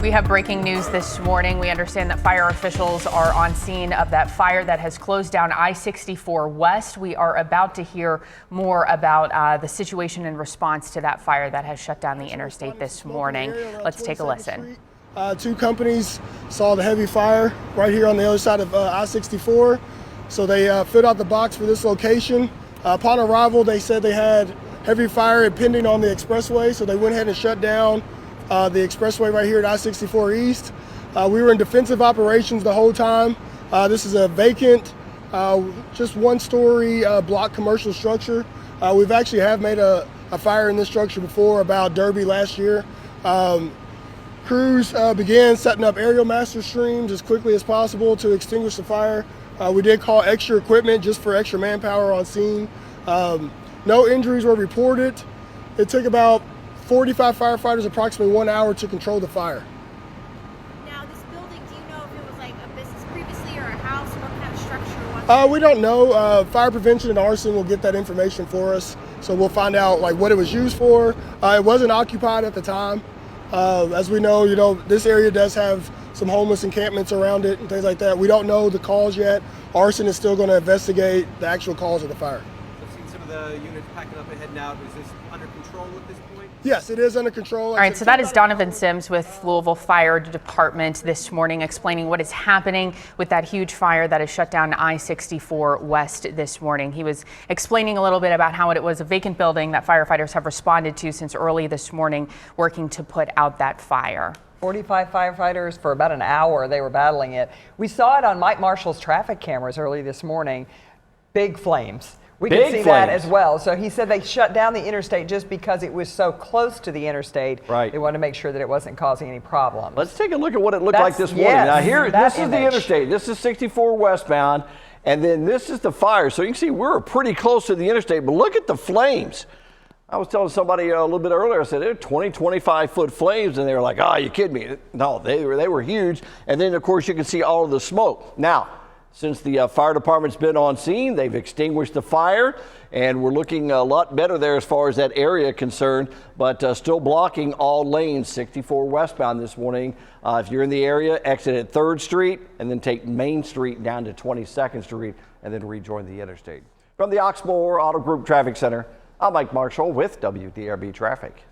We have breaking news this morning. We understand that fire officials are on scene of that fire that has closed down I-64 West. We are about to hear more about the situation in response to that fire that has shut down the interstate this morning. Let's take a listen. Two companies saw the heavy fire right here on the other side of I-64. So they filled out the box for this location. Upon arrival, they said they had heavy fire impending on the expressway, so they went ahead and shut down the expressway right here at I-64 East. We were in defensive operations the whole time. This is a vacant, just one-story block commercial structure. We've actually have made a fire in this structure before, about Derby last year. Crews began setting up aerial master streams as quickly as possible to extinguish the fire. We did call extra equipment just for extra manpower on scene. No injuries were reported. It took about 45 firefighters approximately 1 hour to control the fire. Now this building, do you know if it was like a business previously or a house? What kind of structure was it? We don't know. Fire prevention and arson will get that information for us. So we'll find out like what it was used for. It wasn't occupied at the time. As we know, this area does have some homeless encampments around it and things like that. We don't know the cause yet. Arson is still going to investigate the actual cause of the fire. I've seen some of the units packing up and heading out. Is this under control at this point? Yes, it is under control. All right, so that is Donovan Sims with Louisville Fire Department this morning explaining what is happening with that huge fire that has shut down I-64 West this morning. He was explaining a little bit about how it was a vacant building that firefighters have responded to since early this morning, working to put out that fire. 45 firefighters for about an hour. They were battling it. We saw it on Mike Marshall's traffic cameras early this morning. Big flames. We could see that as well. So he said they shut down the interstate just because it was so close to the interstate. Right. They wanted to make sure that it wasn't causing any problems. Let's take a look at what it looked like this morning. Now here, this is the interstate. This is 64 westbound, and then this is the fire. So you can see we're pretty close to the interstate, but look at the flames. I was telling somebody a little bit earlier, I said, they're 20, 25-foot flames, and they were like, oh, you kidding me? No, they were huge. And then, of course, you can see all of the smoke. Now, since the fire department's been on scene, they've extinguished the fire, and we're looking a lot better there as far as that area concerned, but still blocking all lanes 64 westbound this morning. If you're in the area, exit at 3rd Street, and then take Main Street down to 22nd Street, and then rejoin the interstate. From the Oxmoor Auto Group Traffic Center, I'm Mike Marshall with WDRB Traffic.